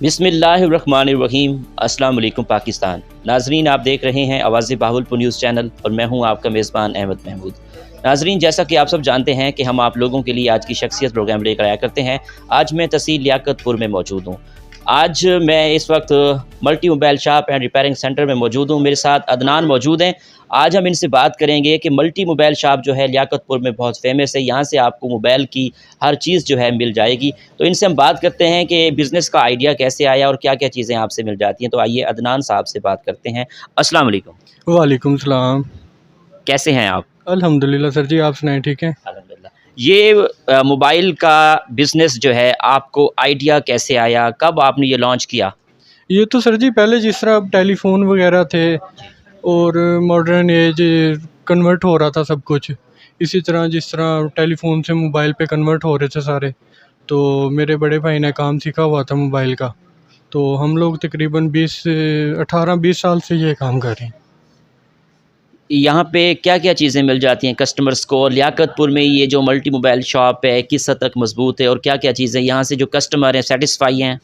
बिस्मिल्लाहिर्रहमानिर्रहीम। अस्सलाम वालेकुम पाकिस्तान। नाजरीन, आप देख रहे हैं आवाज़ बहावलपुर न्यूज़ चैनल और मैं हूं आपका मेज़बान अहमद महमूद। नाजरीन, जैसा कि आप सब जानते हैं कि हम आप लोगों के लिए आज की शख्सियत प्रोग्राम लेकर आया करते हैं। आज मैं तहसील लियाकतपुर में मौजूद हूँ। आज मैं इस वक्त multi mobile shop and repairing centre में मौजूद हूँ। मेरे साथ अदनान मौजूद हैं। आज हम इनसे बात करेंगे कि मल्टी मोबाइल शॉप जो है लियाकतपुर में बहुत फेमस है। यहाँ से आपको मोबाइल की हर चीज़ जो है मिल जाएगी। तो इनसे हम बात करते हैं कि बिज़नेस का आइडिया कैसे आया और क्या-क्या चीज़ें आपसे मिल जाती हैं। तो आइए अदनान साहब से बात करते हैं। अस्सलाम वालेकुम। वालेकुम सलाम। कैसे हैं आप? अल्हम्दुलिल्लाह सर जी, आप सुनाएं ठीक हैं? अल्हम्दुलिल्लाह। ये मोबाइल का बिज़नेस जो है आपको आइडिया कैसे आया? कब आपने ये लॉन्च किया? ये तो सर जी पहले जिस तरह अब टेलीफ़ोन वगैरह थे और मॉडर्न एज कन्वर्ट हो रहा था सब कुछ, इसी तरह जिस तरह टेलीफ़ोन से मोबाइल पे कन्वर्ट हो रहे थे सारे, तो मेरे बड़े भाई ने काम सीखा हुआ था मोबाइल का, तो हम लोग तकरीबन 18-20 साल से ये काम कर रहे हैं। यहाँ पे क्या-क्या चीज़ें मिल जाती हैं कस्टमर्स को? और लियाकतपुर में ये जो मल्टी मोबाइल शॉप है किस हद तक मज़बूत है और क्या-क्या चीज़ें यहाँ से जो कस्टमर हैं सैटिस्फाई हैं?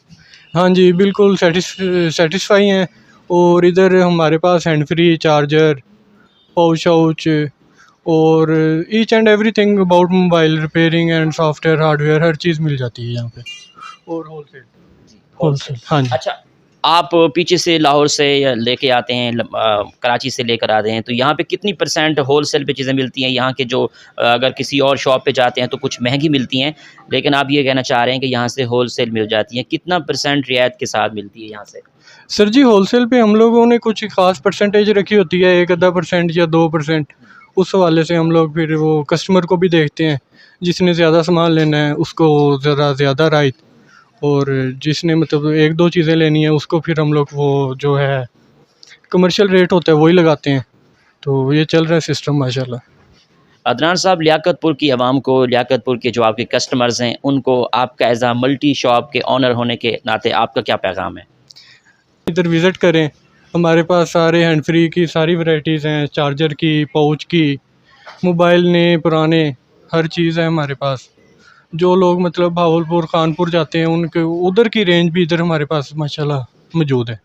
हाँ जी, बिल्कुल सैटिस्फाई हैं। और इधर हमारे पास हैंड फ्री चार्जर, पाउच-वाउच और each and everything about mobile repairing and software, hardware हर चीज़ मिल जाती है यहाँ पे। और होलसेल हाँ जी। अच्छा, आप पीछे से लाहौर से या लेके आते हैं कराची से लेकर आते हैं, तो यहाँ पे कितनी परसेंट होलसेल पे चीज़ें मिलती हैं? यहाँ के जो अगर किसी और शॉप पे जाते हैं तो कुछ महँगी मिलती हैं, लेकिन आप ये कहना चाह रहे हैं कि यहाँ से होलसेल मिल जाती हैं। कितना परसेंट रियायत के साथ मिलती है यहाँ से? सर जी होलसेल पे हम लोगों ने कुछ ख़ास परसेंटेज रखी होती है, 1 आधा % या 2%। उस हवाले से हम लोग फिर वो कस्टमर को भी देखते हैं, जिसने ज़्यादा सामान लेना है उसको ज़रा ज़्यादा राइट, और जिसने मतलब 1-2 चीज़ें लेनी है उसको फिर हम लोग वो जो है कमर्शियल रेट होता है वही लगाते हैं। तो ये चल रहा है सिस्टम माशाल्लाह। अदनान साहब, लियाकतपुर की आवाम को, लियाकतपुर के जो आपके कस्टमर्स हैं, उनको आपका एज़ अ मल्टी शॉप के ओनर होने के नाते आपका क्या पैगाम है? इधर विज़िट करें, हमारे पास सारे हैंड फ्री की सारी वैराइटीज़ हैं, चार्जर की, पाउच की, मोबाइल नए पुराने हर चीज़ है हमारे पास। जो लोग मतलब भावलपुर, कानपुर जाते हैं उनके उधर की रेंज भी इधर हमारे पास माशाल्लाह मौजूद है।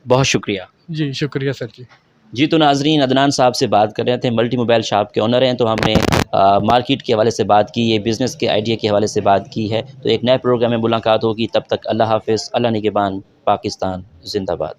बहुत शुक्रिया। जी, शुक्रिया सर जी। जी, तो नाज़रीन, अदनान साहब से बात कर रहे थे, मल्टी मोबाइल शॉप के ओनर हैं। तो हमने मार्केट के हवाले से बात की, ये बिज़नेस के आइडिया के हवाले से बात की है। तो एक नए प्रोग्राम में मुलाकात होगी, तब तक अल्लाह हाफ़िज़, अल्लाह निगहबान, पाकिस्तान ज़िंदाबाद।